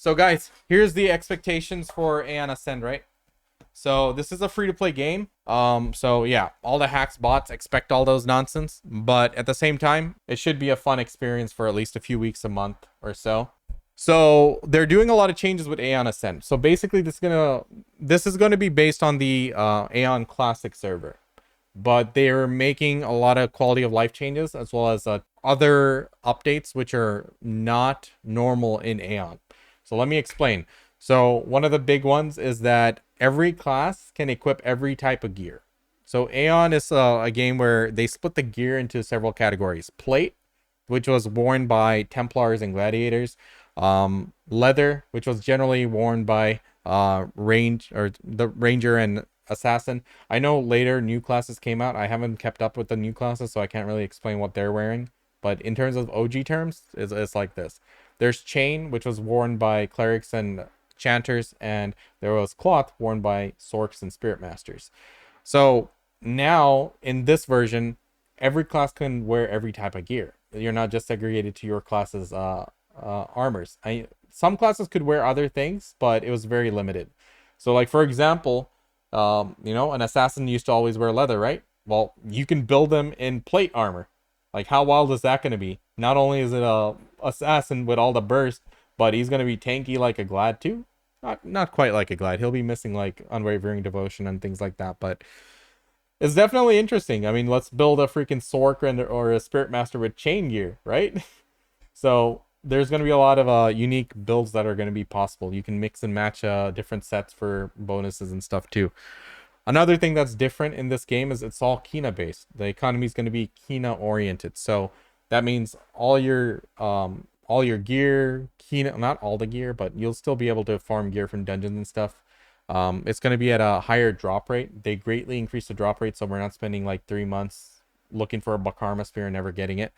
So guys, here's the expectations for Aion Ascend, right? So this is a free-to-play game. So yeah, all the hacks, bots, expect all those nonsense. But at the same time, it should be a fun experience for at least a few weeks, a month or so. So they're doing a lot of changes with Aion Ascend. So basically, this is gonna be based on the Aion Classic server, but they're making a lot of quality of life changes as well as other updates which are not normal in Aion. So let me explain. So one of the big ones is that every class can equip every type of gear. So Aion is a game where they split the gear into several categories. Plate, which was worn by Templars and Gladiators. Leather, which was generally worn by range or the Ranger and Assassin. I know later new classes came out. I haven't kept up with the new classes, so I can't really explain what they're wearing. But in terms of OG terms, it's like this. There's chain, which was worn by clerics and chanters, and there was cloth worn by sorks and spirit masters. So now in this version, every class can wear every type of gear. You're not just segregated to your class's armors. Some classes could wear other things, but it was very limited. So like for example, an assassin used to always wear leather, right? Well, you can build them in plate armor. Like how wild is that going to be? Not only is it a assassin with all the burst, but he's going to be tanky like a glad too. Not quite like a glad. He'll be missing like unwavering devotion and things like that, but it's definitely interesting. I mean, let's build a freaking sork or a spirit master with chain gear, right? So there's going to be a lot of unique builds that are going to be possible. You can mix and match different sets for bonuses and stuff too. Another thing that's different in this game is it's all Kina based. The economy is going to be Kina oriented. So that means all your gear, Kina, not all the gear, but you'll still be able to farm gear from dungeons and stuff. It's going to be at a higher drop rate. They greatly increased the drop rate, so we're not spending like 3 months looking for a Bakarma spear and never getting it.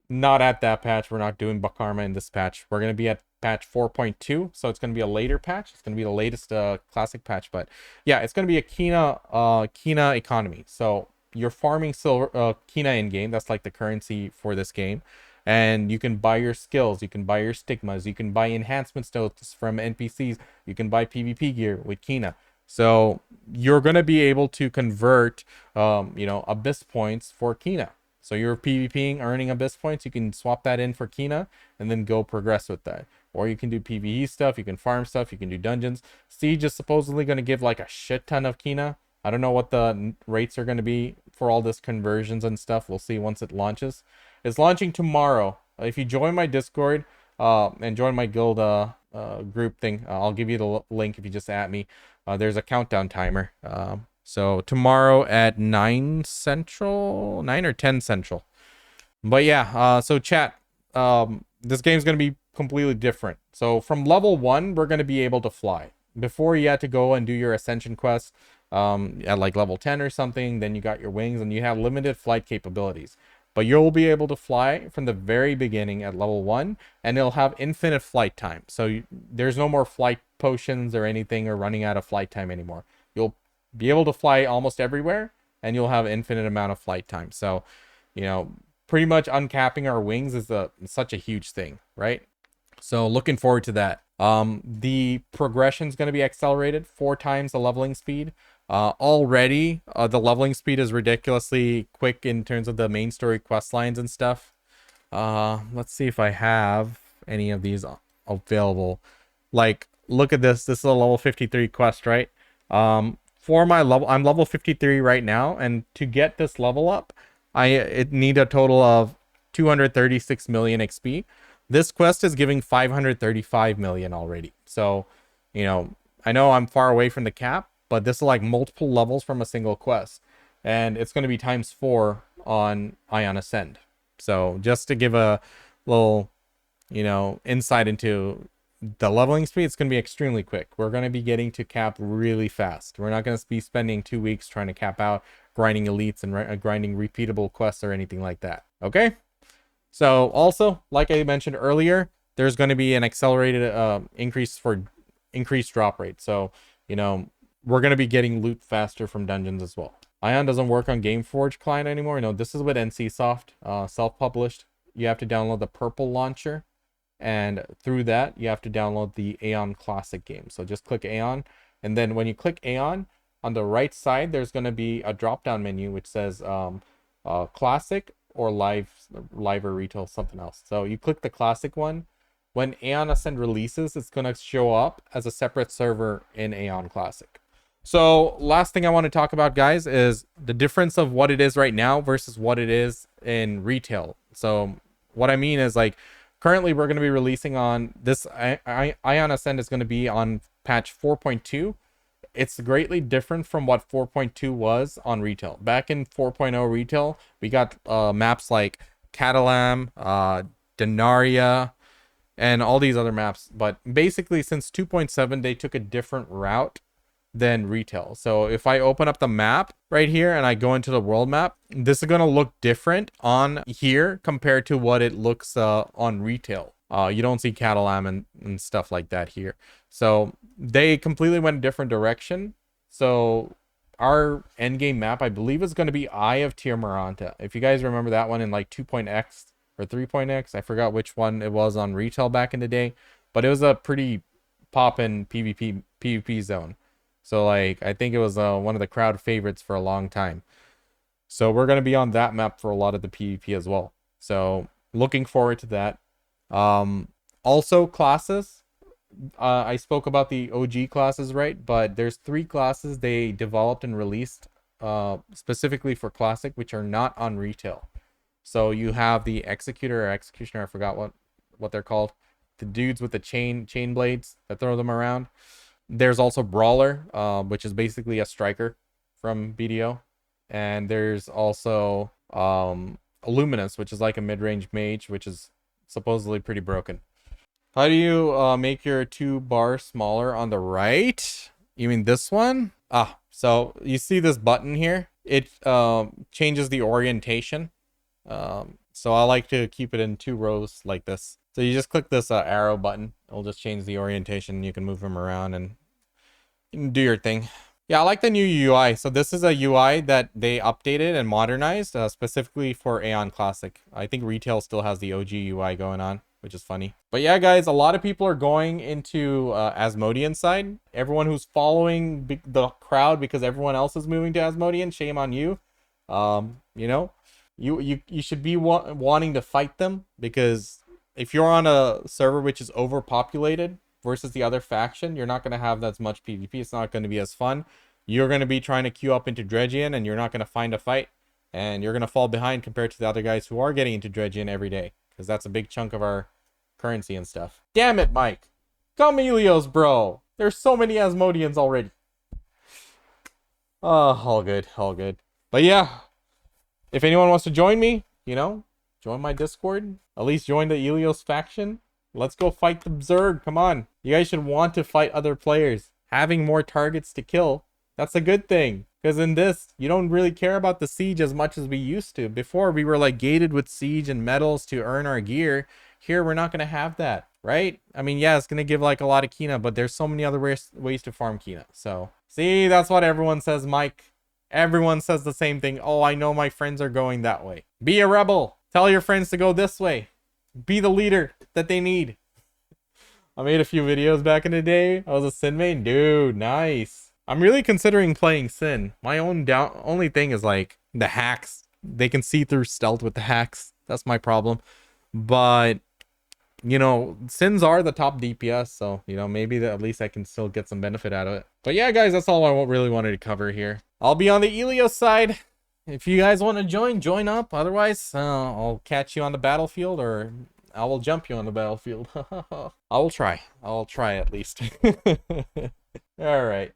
Not at that patch. We're not doing Bakarma in this patch. We're going to be at patch 4.2, so it's going to be a later patch. It's going to be the latest classic patch, but yeah, it's going to be a Kina economy. So you're farming silver Kina in game. That's like the currency for this game. And you can buy your skills, you can buy your stigmas, you can buy enhancement stones from NPCs, you can buy PvP gear with Kina. So you're going to be able to convert abyss points for Kina. So you're PvPing, earning abyss points, you can swap that in for Kina and then go progress with that. Or you can do PvE stuff, you can farm stuff, you can do dungeons. Siege is supposedly going to give like a shit ton of Kina. I don't know what the rates are going to be for all this conversions and stuff. We'll see once it launches. It's launching tomorrow. If you join my Discord and join my guild group thing, I'll give you the link if you just at me. There's a countdown timer. So tomorrow at 9 Central, 9 or 10 Central. But yeah, so chat, this game's going to be completely different. So from level 1, we're going to be able to fly. Before you had to go and do your ascension quest at like level 10 or something, then you got your wings and you have limited flight capabilities. But you'll be able to fly from the very beginning at level 1, and it'll have infinite flight time. So there's no more flight potions or anything or running out of flight time anymore. You'll be able to fly almost everywhere, and you'll have infinite amount of flight time. So, pretty much uncapping our wings is such a huge thing, right? So looking forward to that. The progression is going to be accelerated 4 times the leveling speed. Already, the leveling speed is ridiculously quick in terms of the main story quest lines and stuff. Let's see if I have any of these available. Like, look at this. This is a level 53 quest, right? For my level, I'm level 53 right now, and to get this level up, I need a total of 236 million XP. This quest is giving 535 million already. So, I know I'm far away from the cap, but this is like multiple levels from a single quest. And it's going to be times 4 on Aion Ascend. So just to give a little, insight into the leveling speed, it's going to be extremely quick. We're going to be getting to cap really fast. We're not going to be spending 2 weeks trying to cap out, grinding elites and grinding repeatable quests or anything like that. Okay? So also, like I mentioned earlier, there's going to be an accelerated increase for increased drop rate. So, we're going to be getting loot faster from dungeons as well. Aion doesn't work on Gameforge client anymore. This is with NCSoft, self-published. You have to download the purple launcher And through that, you have to download the Aion Classic game. So just click Aion. And then when you click Aion, on the right side, there's going to be a drop-down menu which says Classic or live or retail, something else. So you click the Classic one. When AON Ascend releases, it's going to show up as a separate server in Aion Classic. So last thing I want to talk about, guys, is the difference of what it is right now versus what it is in retail. So what I mean is, like, currently we're going to be releasing on this Aion Ascend is going to be on patch 4.2. It's greatly different from what 4.2 was on retail. Back in 4.0 retail, we got maps like Catalam, Denaria, and all these other maps. But basically, since 2.7, they took a different route than retail. So if I open up the map right here and I go into the world map, this is going to look different on here compared to what it looks on retail. You don't see Catalam and stuff like that here. So they completely went a different direction. So our endgame map, I believe, is going to be Eye of Tiermaranta. If you guys remember that one in like 2.x or 3.x, I forgot which one it was on retail back in the day, but it was a pretty poppin' PvP zone. So like, I think it was one of the crowd favorites for a long time. So we're going to be on that map for a lot of the PvP as well. So looking forward to that. Also classes, I spoke about the OG classes, right? But there's 3 classes they developed and released specifically for Classic, which are not on retail. So you have the Executor or Executioner, I forgot what they're called. The dudes with the chain blades that throw them around. There's also Brawler, which is basically a striker from BDO. And there's also Illuminus, which is like a mid-range mage, which is supposedly pretty broken. How do you make your 2 bar smaller on the right? You mean this one? So you see this button here? It changes the orientation. So I like to keep it in 2 rows like this. So you just click this arrow button. It'll just change the orientation. You can move them around and you can do your thing. Yeah, I like the new UI. So this is a UI that they updated and modernized specifically for Aion Classic. I think retail still has the OG UI going on, which is funny. But yeah, guys, a lot of people are going into Asmodean side. Everyone who's following the crowd because everyone else is moving to Asmodean, shame on you. You know, you should be wanting to fight them, because if you're on a server which is overpopulated versus the other faction, you're not going to have as much PvP. It's not going to be as fun. You're going to be trying to queue up into Dredgian and you're not going to find a fight, and you're going to fall behind compared to the other guys who are getting into Dredgian every day, because that's a big chunk of our currency and stuff. Damn it, Mike. Come Helios, bro. There's so many Asmodeans already. All good, all good. But yeah, if anyone wants to join me, you know, join my Discord. At least join the Helios faction. Let's go fight the Zerg. Come on. You guys should want to fight other players. Having more targets to kill, that's a good thing. Because in this, you don't really care about the siege as much as we used to. Before, we were like gated with siege and medals to earn our gear. Here, we're not going to have that, right? I mean, yeah, it's going to give like a lot of Kina, but there's so many other ways to farm Kina. So, see, that's what everyone says, Mike. Everyone says the same thing. Oh, I know my friends are going that way. Be a rebel. Tell your friends to go this way. Be the leader that they need. I made a few videos back in the day. I was a Sin main. Dude, nice. I'm really considering playing Sin. My only thing is like the hacks. They can see through stealth with the hacks. That's my problem. But, you know, Sins are the top DPS. So, you know, maybe at least I can still get some benefit out of it. But yeah, guys, that's all I really wanted to cover here. I'll be on the Helios side. If you guys want to join up. Otherwise, I'll catch you on the battlefield, or I will jump you on the battlefield. I will try. I'll try at least. All right.